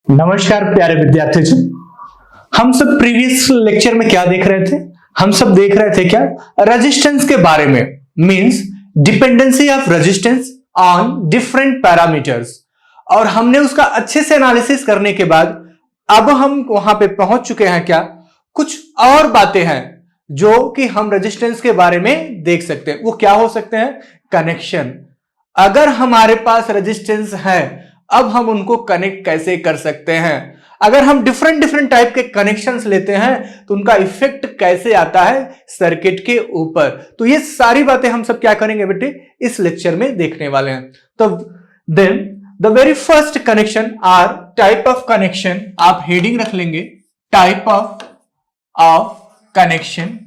नमस्कार प्यारे विद्यार्थियों, हम सब प्रीवियस लेक्चर में क्या देख रहे थे? हम सब देख रहे थे क्या? रेजिस्टेंस के बारे में, means dependency of resistance on different parameters. और हमने उसका अच्छे से एनालिसिस करने के बाद अब हम वहां पे पहुंच चुके हैं क्या? कुछ और बातें हैं जो कि हम रेजिस्टेंस के बारे में देख सकते हैं। वो क्या हो सकते हैं? कनेक्शन। अगर हमारे पास रेजिस्टेंस है, अब हम उनको कनेक्ट कैसे कर सकते हैं? अगर हम डिफरेंट टाइप के कनेक्शंस लेते हैं तो उनका इफेक्ट कैसे आता है सर्किट के ऊपर? तो ये सारी बातें हम सब क्या करेंगे बेटे, इस लेक्चर में देखने वाले हैं। तो then the very first connection or type of connection, आप हेडिंग रख लेंगे टाइप ऑफ कनेक्शन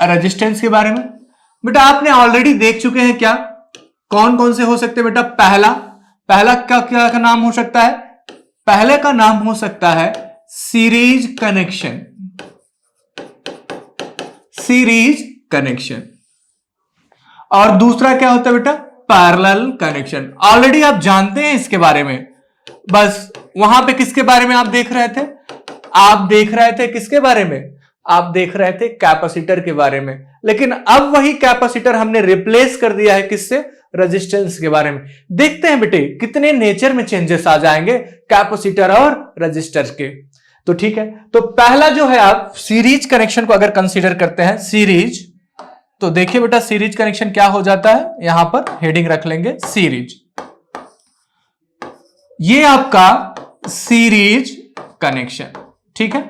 रेजिस्टेंस के बारे में। बेटा आपने ऑलरेडी देख चुके हैं क्या कौन कौन से हो सकते हैं बेटा? पहला क्या नाम हो सकता है? पहले का नाम हो सकता है सीरीज कनेक्शन। और दूसरा क्या होता है बेटा? Parallel connection. ऑलरेडी आप जानते हैं इसके बारे में। बस वहां पे किसके बारे में आप देख रहे थे? आप देख रहे थे किसके बारे में? आप देख रहे थे कैपेसिटर के बारे में। लेकिन अब वही कैपेसिटर हमने रिप्लेस कर दिया है किससे? रेजिस्टेंस के बारे में। देखते हैं बेटे कितने नेचर में चेंजेस आ जाएंगे कैपेसिटर और रेजिस्टर के। तो ठीक है, तो पहला जो है आप सीरीज कनेक्शन को अगर कंसीडर करते हैं, सीरीज, तो देखिए बेटा सीरीज कनेक्शन क्या हो जाता है, यहां पर हेडिंग रख लेंगे सीरीज। ये आपका सीरीज कनेक्शन, ठीक है।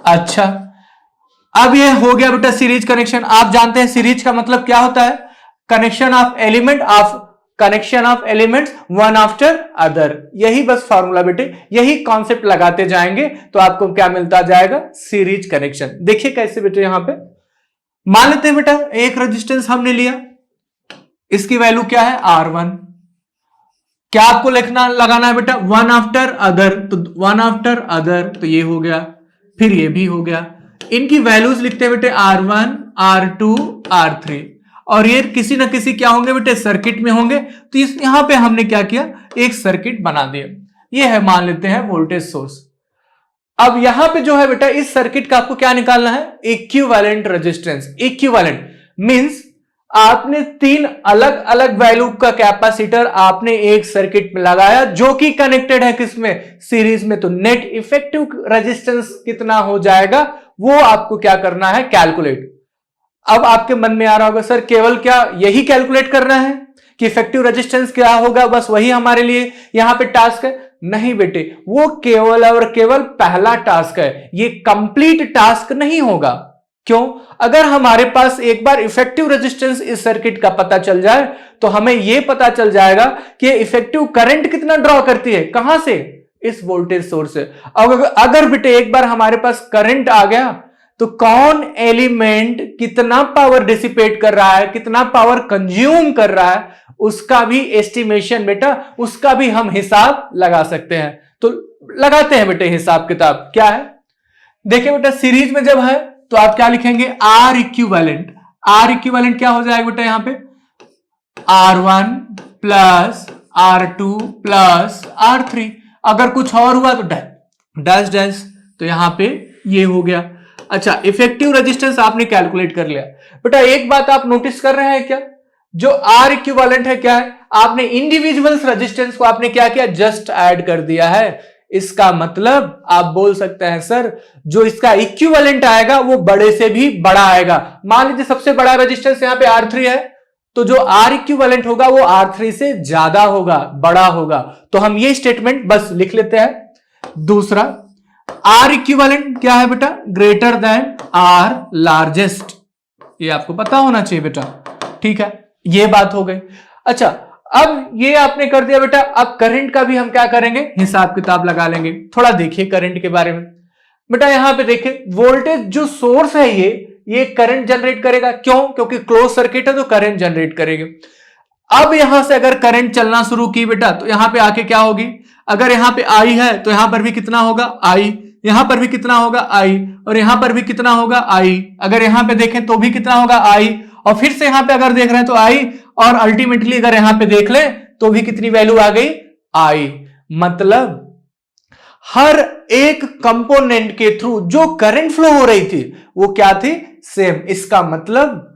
अच्छा, अब ये हो गया बेटा सीरीज कनेक्शन। आप जानते हैं सीरीज का मतलब क्या होता है? Connection of elements one after other. यही बस फॉर्मूला बेटे, यही कॉन्सेप्ट लगाते जाएंगे तो आपको क्या मिलता जाएगा? Series connection. देखिए कैसे बेटे, यहां पे मान लेते हैं बेटा एक रेजिस्टेंस हमने लिया, इसकी वैल्यू क्या है? R1। क्या आपको लगाना है बेटा? वन आफ्टर अदर, तो वन आफ्टर अदर, तो ये हो गया, फिर ये भी हो गया। इनकी वैल्यूज लिखते हैं बेटे R1, R2, R3, और ये किसी ना किसी क्या होंगे बेटे? सर्किट में होंगे। तो यहां पे हमने क्या किया? एक सर्किट बना दिया। ये है, मान लेते हैं वोल्टेज सोर्स। अब यहां पे जो है बेटा इस सर्किट का आपको क्या निकालना है? Equivalent resistance. इक्विवेलेंट मींस आपने तीन अलग अलग वैल्यू का कैपेसिटर आपने एक सर्किट में लगाया जो कि कनेक्टेड है किसमें? सीरीज में। तो नेट इफेक्टिव रेजिस्टेंस कितना हो जाएगा वो आपको क्या करना है? कैलकुलेट। अब आपके मन में आ रहा होगा सर केवल क्या यही कैलकुलेट करना है कि इफेक्टिव रेजिस्टेंस क्या होगा, बस वही हमारे लिए यहां पे टास्क है? नहीं बेटे, वो केवल और केवल पहला टास्क है, ये कंप्लीट टास्क नहीं होगा। क्यों? अगर हमारे पास एक बार इफेक्टिव रेजिस्टेंस इस सर्किट का पता चल जाए तो हमें यह पता चल जाएगा कि इफेक्टिव करंट कितना ड्रॉ करती है, कहां से? इस वोल्टेज सोर्स से। अगर बेटे एक बार हमारे पास करंट आ गया तो कौन एलिमेंट कितना पावर डिसिपेट कर रहा है, कितना पावर कंज्यूम कर रहा है, उसका भी एस्टिमेशन बेटा, उसका भी हम हिसाब लगा सकते हैं। तो लगाते हैं बेटे हिसाब किताब। क्या है देखिए बेटा, सीरीज में जब है तो आप क्या लिखेंगे? Are equivalent. आर इक्विवेलेंट क्या हो जाएगा बेटा? यहां पे R1 plus R2 plus R3। अगर कुछ और हुआ तो डैश डैश, तो यहां पे ये हो गया। अच्छा, इफेक्टिव रेजिस्टेंस आपने कैलकुलेट कर लिया। बेटा एक बात आप नोटिस कर रहे हैं क्या? जो R इक्विवेलेंट है क्या है? आपने इंडिविजुअल रेजिस्टेंस को आपने क्या किया? जस्ट ऐड कर दिया है। इसका मतलब आप बोल सकते हैं सर जो इसका इक्विवेलेंट आएगा वो बड़े से भी बड़ा आएगा। मान लीजिए सबसे बड़ा रेजिस्टेंस यहां पे R3 है, तो जो R इक्विवेलेंट होगा वो R3 से ज्यादा होगा, बड़ा होगा। तो हम ये स्टेटमेंट बस लिख लेते हैं। दूसरा, R इक्विवेलेंट क्या है बेटा? Greater than R largest. ये आपको पता होना चाहिए बेटा, ठीक है, ये बात हो गई। अच्छा, अब ये आपने कर दिया बेटा। अब करंट का भी हम क्या करेंगे? हिसाब किताब लगा लेंगे। थोड़ा देखिए करंट के बारे में बेटा। यहां पे देखिए वोल्टेज जो सोर्स है ये करंट जनरेट करेगा। क्यों? क्योंकि क्लोज सर्किट है तो करंट जनरेट करेगी। अब यहां से अगर करंट चलना शुरू की बेटा तो यहां पे आके क्या होगी? अगर यहां पे आई है तो यहां पर भी कितना होगा? आई। यहां पर भी कितना होगा? आई। और यहां पर भी कितना होगा? आई। अगर यहां पे देखें तो भी कितना होगा? आई। और फिर से यहां पे अगर देख रहे हैं तो आई, और अल्टीमेटली अगर यहां पे देख लें तो भी कितनी वैल्यू आ गई, आई। मतलब हर एक कंपोनेंट के थ्रू जो करंट फ्लो हो रही थी वो क्या थी, सेम। इसका मतलब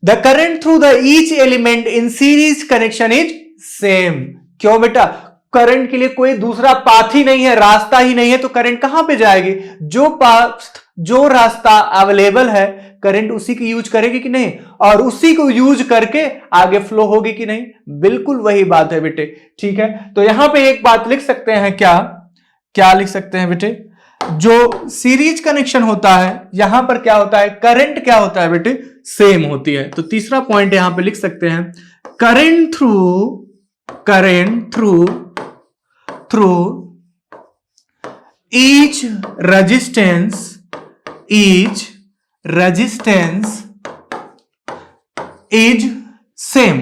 the current through the each element in series connection is same. क्यों बेटा, करंट के लिए कोई दूसरा पाथ ही नहीं है, रास्ता ही नहीं है, तो करंट कहां पे जाएगी, जो पाथ जो रास्ता अवेलेबल है करंट उसी की यूज करेगी कि नहीं, और उसी को यूज करके आगे फ्लो होगी कि नहीं, बिल्कुल वही बात है बेटे। ठीक है, तो यहां पे एक बात लिख सकते हैं, क्या क्या लिख सकते हैं बेटे, जो सीरीज कनेक्शन होता है यहां पर क्या होता है, करंट क्या होता है बेटे, सेम होती है। तो तीसरा पॉइंट यहां पे लिख सकते हैं, current through each resistance is same.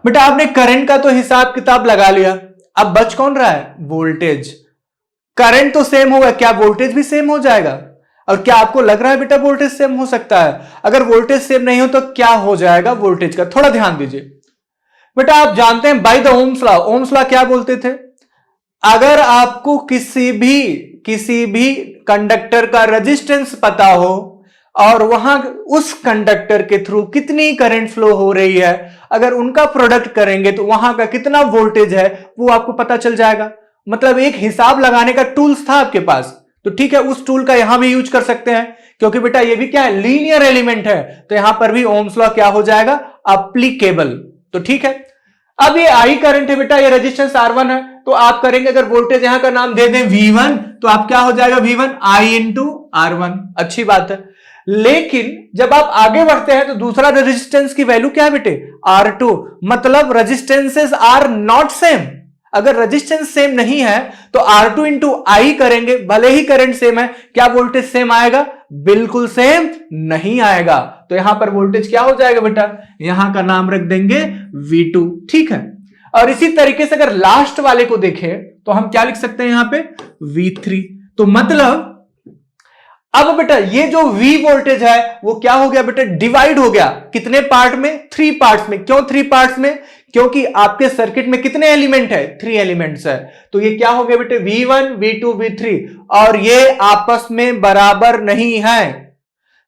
बेटा आपने करंट का तो हिसाब किताब लगा लिया, अब बच कौन रहा है, वोल्टेज। करंट तो सेम होगा, क्या वोल्टेज भी सेम हो जाएगा, और क्या आपको लग रहा है बेटा वोल्टेज सेम हो सकता है, अगर वोल्टेज सेम नहीं हो तो क्या हो जाएगा वोल्टेज का, थोड़ा ध्यान दीजिए बेटा। आप जानते हैं by the Ohm's law, Ohm's law क्या बोलते थे, अगर आपको किसी भी कंडक्टर का रेजिस्टेंस पता हो और वहां उस कंडक्टर के थ्रू कितनी करंट फ्लो हो रही है, अगर उनका प्रोडक्ट करेंगे तो वहां का कितना वोल्टेज है वो आपको पता चल जाएगा। मतलब एक हिसाब लगाने का टूल्स था आपके पास, तो ठीक है उस टूल का यहां भी यूज कर सकते हैं, क्योंकि बेटा ये भी क्या है, लीनियर एलिमेंट है, तो यहां पर भी ओम्स लॉ क्या हो जाएगा, एप्लीकेबल। तो ठीक है, अब ये आई करंट है बेटा, ये रेजिस्टेंस R1 है, तो आप करेंगे अगर वोल्टेज यहां का नाम दे दें V1, तो आप क्या हो जाएगा V1 I इंटू R1, अच्छी बात है। लेकिन जब आप आगे बढ़ते हैं तो दूसरा रेजिस्टेंस की वैल्यू क्या है बेटे, R2, मतलब रेजिस्टेंसेस आर नॉट सेम। अगर रेजिस्टेंस सेम नहीं है तो R2 इंटू आई करेंगे, भले ही करंट सेम है, क्या वोल्टेज सेम आएगा, बिल्कुल सेम नहीं आएगा। तो यहां पर वोल्टेज क्या हो जाएगा बेटा, यहां का नाम रख देंगे V2। ठीक है, और इसी तरीके से अगर लास्ट वाले को देखें तो हम क्या लिख सकते हैं यहां पे, V3। तो मतलब अब बेटा ये जो V वोल्टेज है वो क्या हो गया बेटा, डिवाइड हो गया, कितने पार्ट में, 3 पार्ट्स में। क्यों 3 पार्ट्स में, क्योंकि आपके सर्किट में कितने एलिमेंट है, 3 एलिमेंट्स है, तो ये क्या हो गया बेटे, V1 V2 V3, और ये आपस में बराबर नहीं है।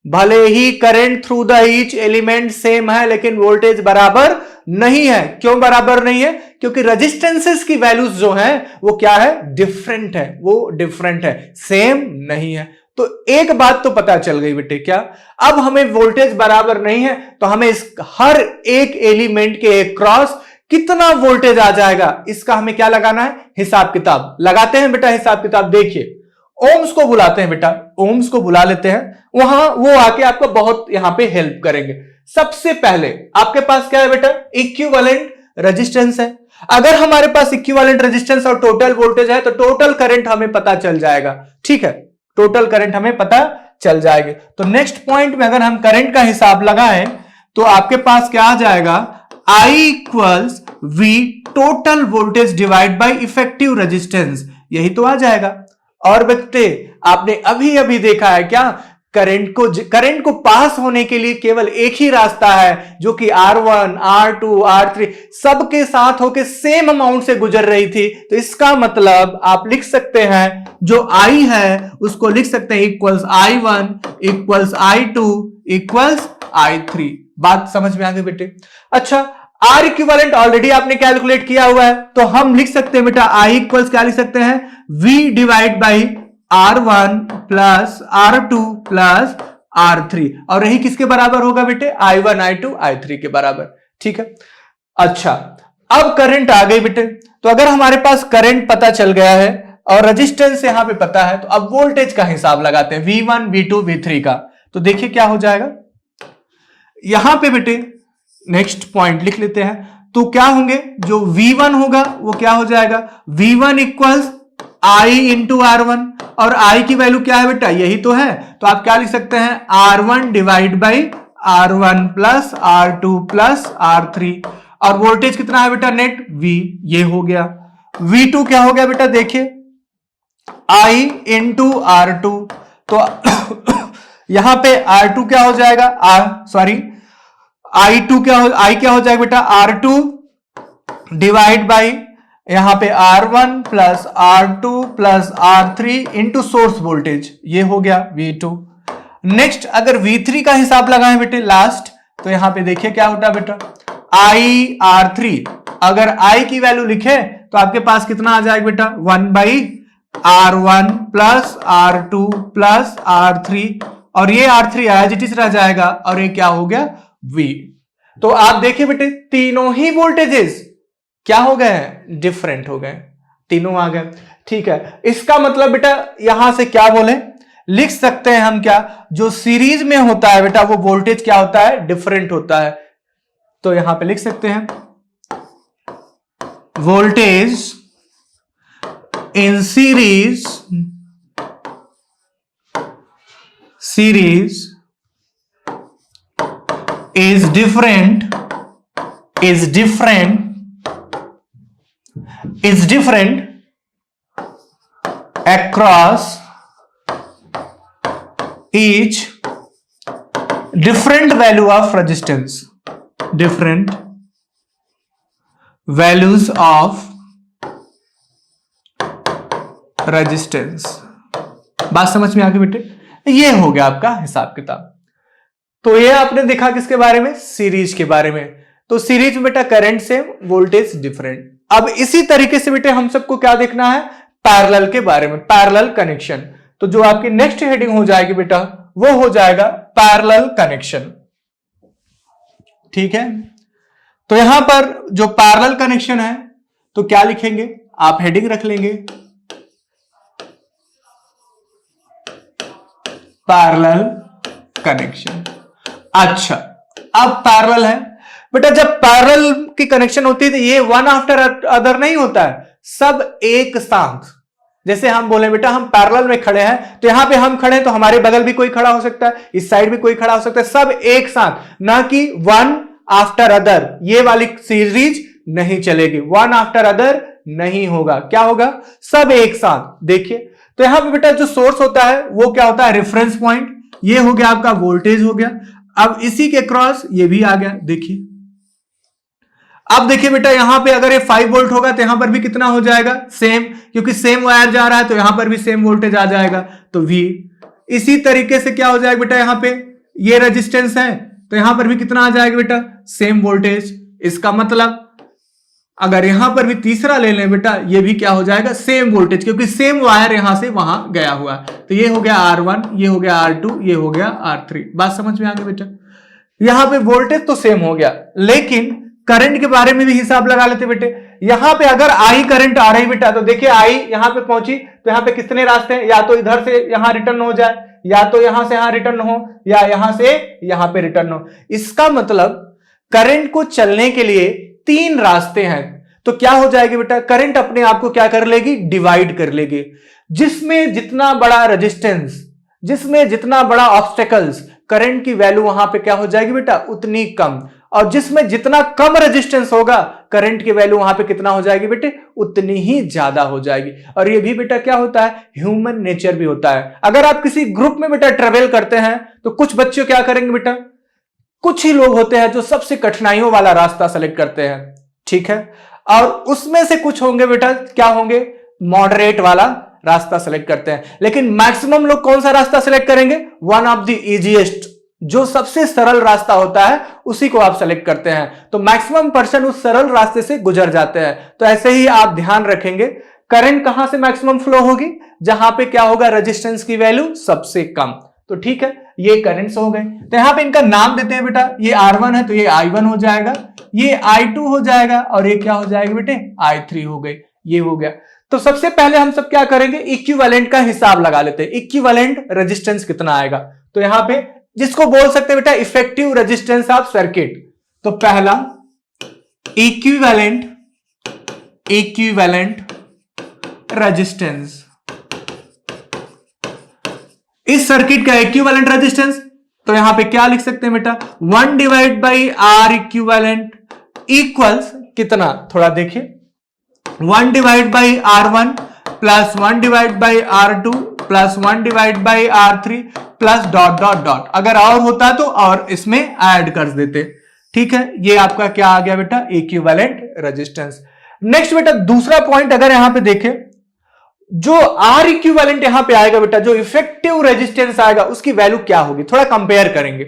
भले ही current through the each element same है लेकिन वोल्टेज बराबर नहीं है। क्यों बराबर नहीं है, क्योंकि रेजिस्टेंसेस की वैल्यूज जो हैं वो क्या है, डिफरेंट है, वो डिफरेंट है, सेम नहीं है। तो एक बात तो पता चल गई बेटे, क्या, अब हमें वोल्टेज बराबर नहीं है तो हमें इस हर एक एलिमेंट के क्रॉस कितना वोल्टेज आ जाएगा, इसका हमें क्या लगाना है, हिसाब किताब लगाते हैं बेटा। हिसाब किताब देखिए, ओम्स को बुलाते हैं बेटा, ओम्स को बुला लेते हैं, वहां वो आके आपको बहुत यहां पे हेल्प करेंगे। सबसे पहले आपके पास क्या है बेटा, इक्विवेलेंट रेजिस्टेंस है। अगर हमारे पास इक्विवेलेंट रेजिस्टेंस और टोटल वोल्टेज है तो टोटल करंट हमें पता चल जाएगा। ठीक है, टोटल करंट हमें पता चल जाएगी। तो नेक्स्ट पॉइंट में अगर हम करंट का हिसाब लगाएं तो आपके पास क्या आ जाएगा, I equals V total voltage divide by effective resistance, यही तो आ जाएगा। और बच्चे आपने अभी अभी देखा है क्या, करंट को पास होने के लिए केवल एक ही रास्ता है, जो कि R1 R2 R3 सबके साथ होके सेम अमाउंट से गुजर रही थी। तो इसका मतलब आप लिख सकते हैं जो I है उसको लिख सकते हैं equals I1 equals I2 equals I3। बात समझ में आ गई बेटे। अच्छा, R इक्विवेलेंट ऑलरेडी आपने कैलकुलेट किया हुआ है, तो हम लिख सकते हैं बेटा I इक्वल्स क्या लिख सकते हैं, V divide by R1 plus R2 plus R3, और यही किसके बराबर होगा बेटे, I1 I2 I3 के बराबर। ठीक है, अच्छा अब करंट आ गई बेटे। तो अगर हमारे पास करंट पता चल गया है और रेजिस्टेंस यहां पे पता है, तो अब वोल्टेज का हिसाब लगाते हैं, V1 V2 V3 का। तो देखिए क्या हो जाएगा, यहां पे बेटे नेक्स्ट पॉइंट लिख लेते हैं। तो क्या होंगे, जो V1 होगा वो क्या हो जाएगा, V1 equals I into R1, और I की वैल्यू क्या है बेटा, यही तो है, तो आप क्या लिख सकते हैं, R1 divide by R1 plus R2 plus R3, और वोल्टेज कितना है बेटा, नेट V, ये हो गया। V2 क्या हो गया बेटा, देखिए I इंटू R2, तो यहां पे R2 क्या हो जाएगा, I2 क्या हो, I क्या हो जाएगा बेटा, R2 डिवाइड बाई यहां पे R1 plus R2 plus R3 into source voltage, ये हो गया V2। नेक्स्ट अगर V3 का हिसाब लगाएं बेटे लास्ट, तो यहां पे देखिए क्या होता है बेटा, I R3, अगर I की वैल्यू लिखे तो आपके पास कितना आ जाएगा बेटा, 1/R1 plus R2 plus R3, और ये R3 एज इट इज रह जाएगा, और ये क्या हो गया, V। तो आप देखिए बेटे तीनों ही वोल्टेजेस क्या हो गए हैं, डिफरेंट हो गए, तीनों आ गए। ठीक है, इसका मतलब बेटा यहां से क्या बोले, लिख सकते हैं हम क्या, जो सीरीज में होता है बेटा वो वोल्टेज क्या होता है, डिफरेंट होता है। तो यहां पे लिख सकते हैं voltage in series is different across each different value of resistance, different values of resistance। बात समझ में आ गई बेटे, ये हो गया आपका हिसाब किताब। तो ये आपने देखा किसके बारे में, सीरीज के बारे में। तो सीरीज में बेटा करंट सेम, वोल्टेज डिफरेंट। अब इसी तरीके से बेटे हम सबको क्या देखना है, पैरेलल के बारे में, पैरेलल कनेक्शन। तो जो आपकी नेक्स्ट हेडिंग हो जाएगी बेटा वो हो जाएगा पैरेलल कनेक्शन। ठीक है, तो यहां पर जो पैरेलल कनेक्शन है तो क्या लिखेंगे, आप हेडिंग रख लेंगे पैरेलल कनेक्शन। अच्छा, अब पैरेलल है बेटा, जब पैरेलल की कनेक्शन होती है तो ये वन आफ्टर अदर नहीं होता है, सब एक साथ। जैसे हम बोले बेटा हम पैरेलल में खड़े हैं, तो यहां पे हम खड़े हैं तो हमारे बगल भी कोई खड़ा हो सकता है, इस साइड भी कोई खड़ा हो सकता है, सब एक साथ, ना कि वन आफ्टर अदर। ये वाली सीरीज नहीं चलेगी, वन आफ्टर अदर नहीं होगा, क्या होगा, सब एक साथ। देखिए तो यहां पे बेटा जो सोर्स होता है वो क्या होता है, रेफरेंस पॉइंट, ये हो गया आपका वोल्टेज हो गया। अब इसी के क्रॉस ये भी आ गया, देखिए। अब देखिए बेटा यहां पे अगर ये 5 वोल्ट होगा तो यहां पर भी कितना हो जाएगा, सेम, क्योंकि सेम वायर जा रहा है तो यहां पर भी सेम वोल्टेज आ जाएगा, तो V। इसी तरीके से क्या हो जाएगा बेटा, यहां पे ये रेजिस्टेंस है तो यहां पर भी कितना आ जाएगा बेटा, सेम वोल्टेज। इसका मतलब अगर यहां पर भी तीसरा ले लें बेटा, ये भी क्या हो जाएगा, सेम वोल्टेज, क्योंकि सेम वायर यहां से वहां गया हुआ है। तो ये हो गया R1, ये हो गया R2, ये हो गया R3। बात समझ में आ गई बेटा, यहां पे वोल्टेज तो सेम हो गया, लेकिन करंट के बारे में भी हिसाब लगा लेते बेटे। यहां पे अगर I करंट आ रही बेटा, तो देखिए I यहां पे पहुंची तो यहां पे कितने रास्ते हैं, या तो इधर से यहां रिटर्न हो जाए, या तो यहां से यहां रिटर्न हो, या यहां से यहां पे रिटर्न हो। इसका मतलब करंट को चलने के लिए 3 रास्ते हैं। तो क्या हो जाएगी बेटा, करंट अपने आप को क्या कर लेगी, डिवाइड कर लेगी। जिसमें जितना बड़ा रेजिस्टेंस, जिसमें जितना बड़ा ऑब्स्टेकल्स, करंट की वैल्यू वहां पे क्या हो जाएगी बेटा, उतनी कम। और जिसमें जितना कम रेजिस्टेंस होगा, करंट की वैल्यू वहां पे कितना हो जाएगी बेटे, उतनी ही ज्यादा हो जाएगी। और ये भी बेटा क्या होता है, ह्यूमन नेचर भी होता है। अगर आप किसी ग्रुप में बेटा ट्रेवल करते हैं तो कुछ बच्चे क्या करेंगे बेटा, कुछ ही लोग होते हैं जो सबसे कठिनाइयों वाला रास्ता सेलेक्ट करते हैं, ठीक है, और उसमें से कुछ होंगे बेटा क्या होंगे, मॉडरेट वाला रास्ता सेलेक्ट करते हैं। लेकिन मैक्सिमम लोग कौन सा रास्ता सेलेक्ट करेंगे, वन ऑफ द इजीएस्ट, जो सबसे सरल रास्ता होता है उसी को आप सेलेक्ट करते हैं। तो मैक्सिमम पर्सन उस सरल रास्ते से गुजर जाते हैं। तो ऐसे ही आप ध्यान रखेंगे, करंट कहां से मैक्सिमम फ्लो होगी, जहां पे क्या होगा, रेजिस्टेंस की वैल्यू सबसे कम। तो ठीक है, ये करंट्स हो गए। तो यहां पे इनका नाम देते हैं बेटा, ये R1 है तो ये I1 हो जाएगा, ये I2 हो जाएगा, और ये क्या हो जाएगा बेटे, I3 हो गई। ये हो गया। तो सबसे पहले हम सब क्या करेंगे, इक्विवेलेंट का हिसाब लगा लेते हैं। इक्विवेलेंट रेजिस्टेंस कितना आएगा, तो यहां पे जिसको बोल सकते हैं बेटा इफेक्टिव रेजिस्टेंस ऑफ सर्किट। तो पहला इक्विवेलेंट रेजिस्टेंस, इस सर्किट का इक्विवेलेंट रेजिस्टेंस, तो यहां पे क्या लिख सकते हैं बेटा, 1 divide by R equivalent equals कितना, थोड़ा देखिए, 1 divide by R1 plus 1 divide by R2 plus 1 divide by R3 plus dot dot dot. अगर और होता तो और इसमें ऐड कर देते। ठीक है, ये आपका क्या आ गया बेटा, इक्विवेलेंट रेजिस्टेंस। नेक्स्ट बेटा दूसरा पॉइंट अगर यहां पे देखें, जो आर इक्विवेलेंट यहां पे आएगा बेटा, जो इफेक्टिव रेजिस्टेंस आएगा उसकी वैल्यू क्या होगी, थोड़ा कंपेयर करेंगे।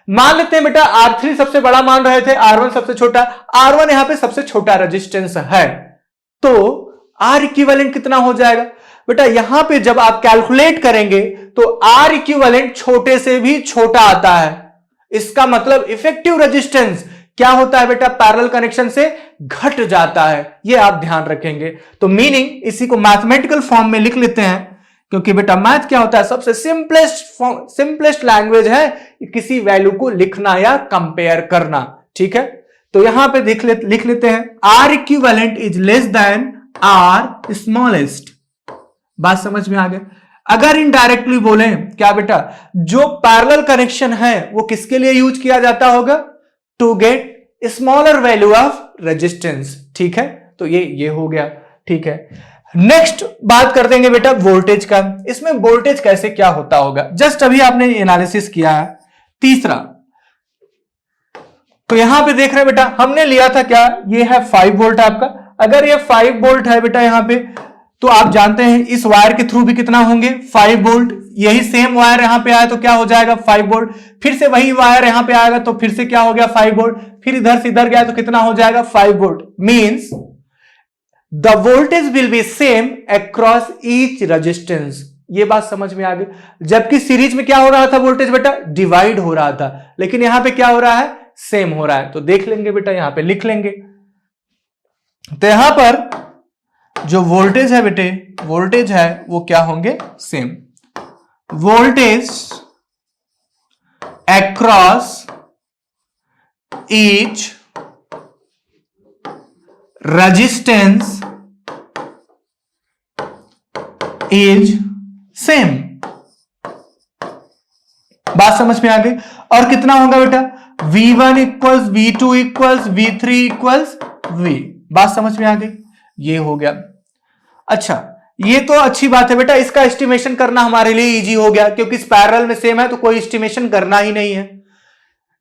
मान लेते हैं बेटा R3 सबसे बड़ा मान रहे थे, R1 सबसे छोटा, R1 यहां पे सबसे छोटा रेजिस्टेंस है, तो R इक्विवेलेंट कितना हो जाएगा बेटा, यहां पे जब आप कैलकुलेट करेंगे तो R इक्विवेलेंट छोटे से भी छोटा आता है। इसका मतलब इफेक्टिव रेजिस्टेंस क्या होता है बेटा, पैरेलल कनेक्शन से घट जाता है, यह आप ध्यान रखेंगे। तो मीनिंग इसी को मैथमेटिकल फॉर्म में लिख लेते हैं, क्योंकि बेटा मैथ क्या होता है, सबसे सिंपलेस्ट लैंग्वेज है किसी वैल्यू को लिखना या कंपेयर करना। ठीक है, तो यहां पे लिख लेते हैं R equivalent is less than R smallest. बात समझ में आ गया। अगर इनडायरेक्टली बोले क्या बेटा, जो पैरेलल कनेक्शन है वो किसके लिए यूज किया जाता होगा, to get smaller value of resistance. ठीक है, तो ये हो गया। ठीक है, नेक्स्ट बात कर देंगे बेटा वोल्टेज का। इसमें वोल्टेज कैसे क्या होता होगा, जस्ट अभी आपने एनालिसिस किया है। तीसरा, तो यहां पे देख रहे हैं बेटा, हमने लिया था क्या, ये है 5 वोल्ट आपका। अगर ये 5 वोल्ट है बेटा यहां पे, तो आप जानते हैं इस वायर के थ्रू भी कितना होंगे, 5 वोल्ट। यही सेम वायर यहां पे आया तो क्या हो जाएगा, 5 वोल्ट। फिर से वही वायर यहां पे आएगा तो फिर से क्या हो गया, 5 वोल्ट। फिर इधर से इधर गया तो कितना हो जाएगा, 5 volt. Means the voltage will be same across each resistance. ये बात समझ में आ गई। जबकि सीरीज में क्या हो रहा था वोल्टेज बेटा, डिवाइड हो रहा था, लेकिन यहां पे क्या हो रहा है, सेम हो रहा है। तो देख लेंगे बेटा, यहां पे लिख लेंगे। तो यहां पर जो वोल्टेज है बेटे, वोल्टेज है वो क्या होंगे, same. Voltage across each resistance is same. बात समझ में आ गई। और कितना होगा बेटा, V1 equals V2 equals V3 equals V। बात समझ में आ गई, ये हो गया। अच्छा, ये तो अच्छी बात है बेटा, इसका एस्टिमेशन करना हमारे लिए इजी हो गया, क्योंकि इस पैरेलल में सेम है तो कोई एस्टिमेशन करना ही नहीं है।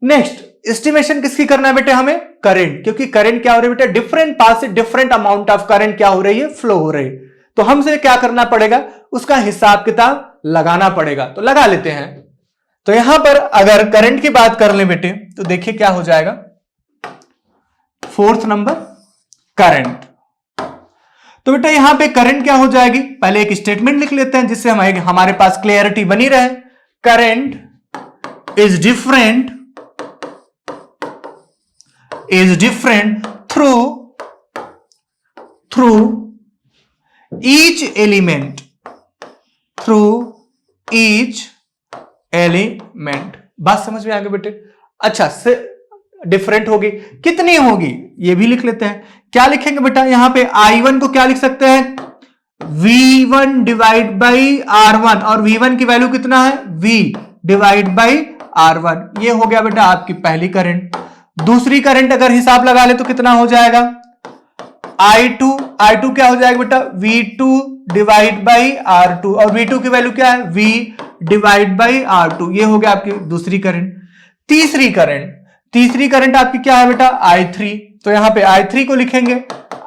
नेक्स्ट, एस्टिमेशन किसकी करना है बेटे, हमें करंट, क्योंकि करंट क्या हो रही है बेटा, डिफरेंट पाथ से डिफरेंट अमाउंट ऑफ करंट क्या हो रही है, फ्लो हो रही है। तो हमसे क्या करना पड़ेगा, उसका हिसाब किताब लगाना पड़ेगा। तो लगा लेते हैं। तो यहां पर अगर करंट की बात कर ले बेटे, तो देखिए क्या हो जाएगा, 4th नंबर करंट। तो बेटा यहां पे करंट क्या हो जाएगी, पहले एक स्टेटमेंट लिख लेते हैं जिससे हमारे पास क्लियरिटी बनी रहे। Current is different through each element, बात समझ में आ गई बेटे। अच्छा, से डिफरेंट होगी, कितनी होगी ये भी लिख लेते हैं। क्या लिखेंगे बेटा, यहां पे I1 को क्या लिख सकते हैं, V1 डिवाइड बाई R1, और V1 की वैल्यू कितना है, V डिवाइड बाई R1। ये हो गया बेटा आपकी पहली करंट। दूसरी करंट अगर हिसाब लगा ले तो कितना हो जाएगा, I2 क्या हो जाएगा बेटा, V2 डिवाइड बाई R2, और V2 की वैल्यू क्या है, V डिवाइड बाई R2। ये हो गया आपकी दूसरी करंट। तीसरी करंट आपकी क्या है बेटा, I3। तो यहां पे I3 को लिखेंगे,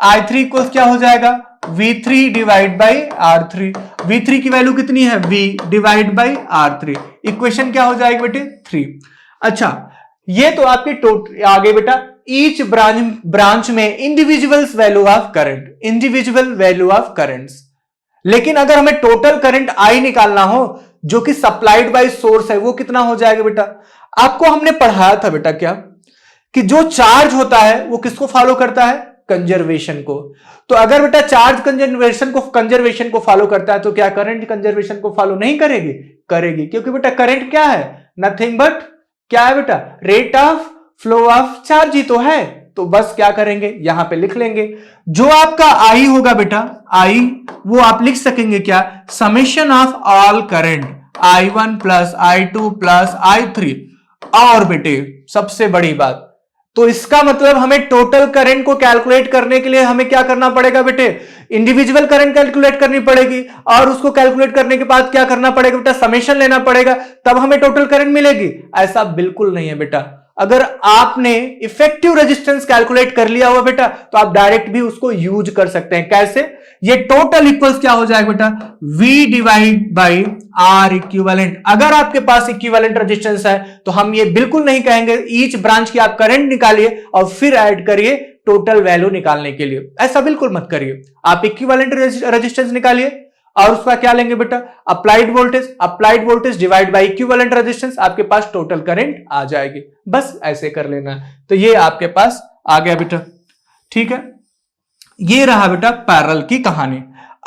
I3 को क्या हो जाएगा, V3 divide by R3। V3 की वैल्यू कितनी है, V divide by R3। Equation क्या हो जाएगी बेटे, 3। अच्छा, ये तो आपकी टोटल आ गई बेटा ईच ब्रांच में इंडिविजुअल वैल्यू ऑफ करंट्स। लेकिन अगर हमें टोटल करंट I निकालना हो जो कि सप्लाइड बाय सोर्स है, वो कितना हो जाएगा बेटा, आपको हमने पढ़ाया था बेटा क्या, कि जो चार्ज होता है वो किसको फॉलो करता है, कंजर्वेशन को। तो अगर बेटा चार्ज कंजर्वेशन को फॉलो करता है तो क्या करंट कंजर्वेशन को फॉलो नहीं करेगी, क्योंकि बेटा करंट क्या है, नथिंग बट क्या है बेटा, rate of flow of charge ही तो है। तो बस क्या करेंगे, यहां पे लिख लेंगे जो आपका I होगा बेटा, I वो आप लिख सकेंगे क्या, summation of all current I1 plus I2 plus I3। और बेटे सबसे बड़ी बात, तो इसका मतलब हमें टोटल करंट को कैलकुलेट करने के लिए हमें क्या करना पड़ेगा बेटे, इंडिविजुअल करंट कैलकुलेट करनी पड़ेगी, और उसको कैलकुलेट करने के बाद क्या करना पड़ेगा बेटा, समेशन लेना पड़ेगा, तब हमें टोटल करंट मिलेगी। ऐसा बिल्कुल नहीं है बेटा। अगर आपने इफेक्टिव रेजिस्टेंस कैलकुलेट कर लिया हुआ बेटा तो आप डायरेक्ट भी उसको यूज कर सकते हैं। कैसे? ये टोटल इक्वल्स क्या हो जाएगा बेटा, V divide by R equivalent. अगर आपके पास इक्विवेलेंट रेजिस्टेंस है तो हम ये बिल्कुल नहीं कहेंगे ईच ब्रांच की आप करंट निकालिए और फिर ऐड करिए टोटल वैल्यू निकालने के लिए, ऐसा बिल्कुल मत करिए। आप इक्विवेलेंट रेजिस्टेंस निकालिए और उसका क्या लेंगे बेटा, applied voltage divide by equivalent resistance, आपके पास टोटल करंट आ जाएगी। बस ऐसे कर लेना। तो ये आपके पास आ गया बेटा, ठीक है। ये रहा बेटा पैरेलल की कहानी।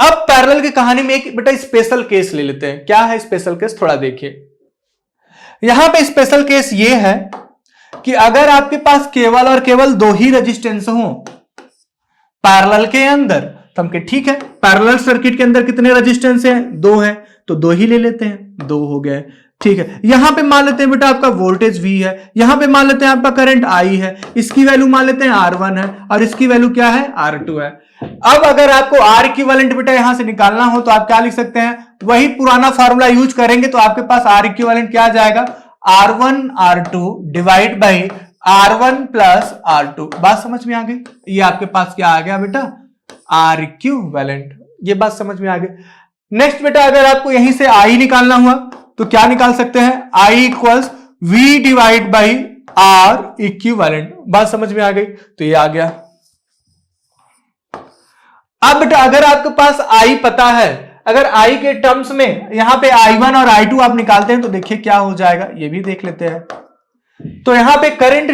अब पैरेलल की कहानी में एक बेटा स्पेशल केस ले लेते हैं। क्या है स्पेशल केस, थोड़ा देखिए। यहां पे स्पेशल केस ये है कि अगर आपके पास केवल और केवल दो ही रेजिस्टेंस हो पैरेलल के अंदर, तो हम ठीक है, पैरेलल सर्किट के अंदर कितने रेजिस्टेंस हैं, दो है, तो दो ही ले लेते हैं, दो हो गए, ठीक है। यहां पे मान लेते हैं बेटा आपका वोल्टेज V है, यहां पे मान लेते हैं आपका करंट I है, इसकी वैल्यू मान लेते हैं R1 है और इसकी वैल्यू क्या है, R2 है। अब अगर आपको R इक्विवेलेंट बेटा यहां से निकालना हो तो आप क्या लिख सकते हैं, वही पुराना फॉर्मूला यूज करेंगे। तो आपके पास R इक्विवेलेंट क्या आ जाएगा, R1 R2 divide by R1 plus R2। बात समझ में आ गई? ये आपके पास क्या आ गया बेटा, R इक्विवेलेंट। ये बात समझ में आ गई। नेक्स्ट बेटा अगर आपको यहीं से I निकालना हुआ तो क्या निकाल सकते हैं, I equals V divide by R equivalent. बात समझ में आ गई? तो ये आ गया। अब बेटा अगर आपके पास I पता है, अगर I के टर्म्स में यहां पे I1 और I2 आप निकालते हैं तो देखिए क्या हो जाएगा, ये भी देख लेते हैं। तो यहां पे करंट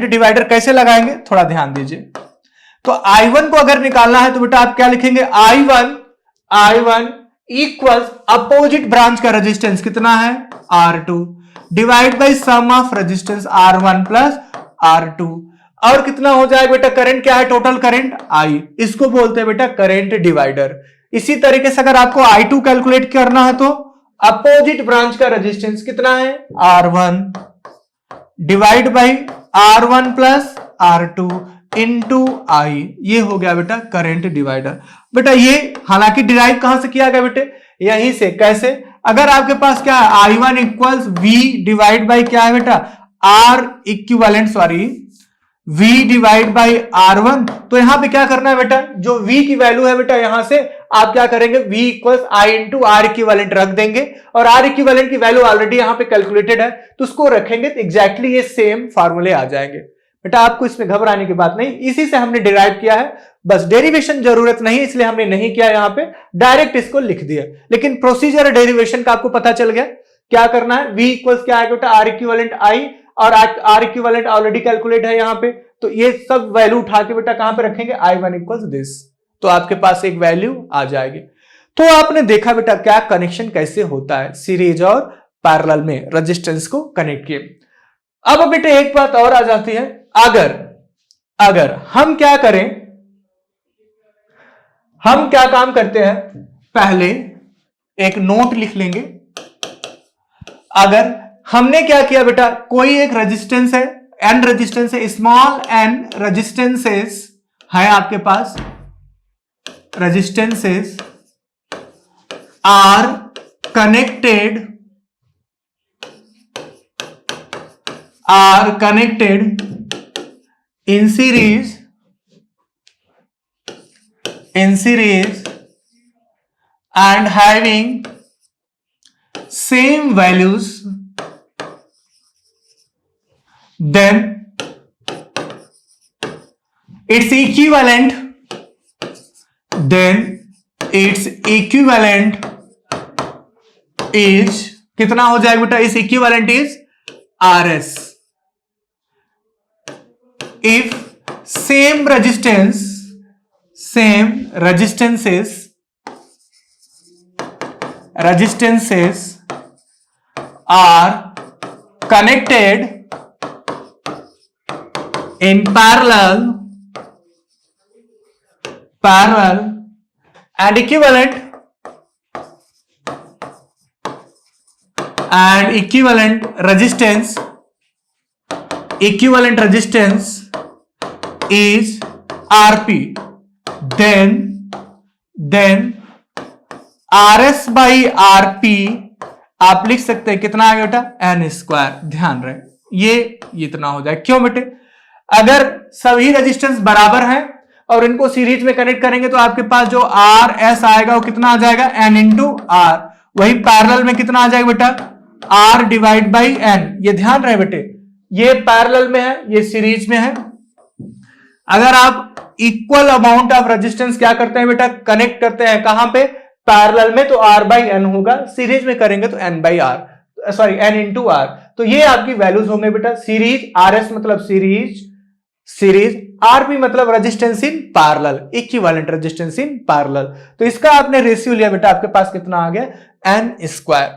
डिवाइडर कैसे लगाएंगे, थोड़ा ध्यान दीजिए। तो I1 को अगर निकालना है तो बेटा आप क्या लिखेंगे, I1 इक्वल्स अपोजिट ब्रांच का रेजिस्टेंस कितना है, R2 divide by sum of resistance R1 plus R2। और कितना हो जाएगा बेटा, करंट क्या है, टोटल करंट I, इसको बोलते हैं बेटा करंट डिवाइडर। इसी तरीके से अगर आपको I2 कैलकुलेट करना है तो अपोजिट ब्रांच का रेजिस्टेंस कितना है, R1 divide by R1 plus R2 into I। ये हो गया बेटा करंट डिवाइडर। बेटा ये हालांकि डिराइव कहां से किया गया बेटे, यहीं से। कैसे? अगर आपके पास क्या है, I1 equals V divide by क्या है बेटा, R equivalent, sorry V divide by R1। तो यहां पे क्या करना है बेटा, जो V की वैल्यू है बेटा यहां से आप क्या करेंगे, V equals I into R equivalent रख देंगे और R इक्विवेलेंट की वैल्यू ऑलरेडी यहां पे कैलकुलेटेड है तो उसको रखेंगे तो एग्जैक्टली ये सेम फार्मूले आ जाएंगे। बेटा आपको इसमें घबराने की बात नहीं, इसी से हमने डिराइव किया है, बस डेरिवेशन जरूरत नहीं इसलिए हमने नहीं किया, यहां पे डायरेक्ट इसको लिख दिया। लेकिन प्रोसीजर डेरिवेशन का आपको पता चल गया क्या करना है। V इक्वल्स क्या है बेटा, R इक्विवेलेंट I और R इक्विवेलेंट ऑलरेडी कैलकुलेट है यहां पे, तो ये सब वैल्यू उठा के बेटा कहां पे रखेंगे, I1 इक्वल्स दिस, तो आपके पास एक वैल्यू आ जाएगी। तो आपने देखा बेटा क्या कनेक्शन कैसे होता है, सीरीज और पैरेलल में रेजिस्टेंस को कनेक्ट किए। अब बेटे एक बात और आ जाती है, अगर हम क्या करें, हम क्या काम करते हैं, पहले एक नोट लिख लेंगे। अगर हमने क्या किया बेटा, कोई एक रेजिस्टेंस है, एन रेजिस्टेंस है, स्मॉल एन रेजिस्टेंसेस है आपके पास, resistances are connected in series and having same values, then its equivalent is कितना हो जाएगा बेटा, इस equivalent is RS। If same resistances are connected in parallel and equivalent resistance is RP, then RS by RP आप लिख सकते हैं कितना आ गया बेटा n स्क्वायर। ध्यान रहे ये इतना हो जाए। क्यों बेटे, अगर सभी रेजिस्टेंस बराबर हैं और इनको सीरीज में कनेक्ट करेंगे तो आपके पास जो आर एस आएगा वो कितना आ जाएगा n इंटू आर। वही पैरेलल में कितना आ जाएगा बेटा r डिवाइड बाई n। ये ध्यान रहे बेटे, ये पैरेलल में है ये सीरीज में है। अगर आप इक्वल अमाउंट ऑफ रेजिस्टेंस क्या करते हैं बेटा कनेक्ट करते हैं कहां पे, पैरेलल में, तो r बाई एन होगा, सीरीज में करेंगे तो n by r, sorry n into r. तो ये आपकी वैल्यूज होंगे बेटा सीरीज, RS मतलब सीरीज, RP मतलब resistance in parallel, equivalent resistance in parallel. तो इसका आपने रेशियो लिया बेटा, आपके पास कितना आ गया n स्क्वायर।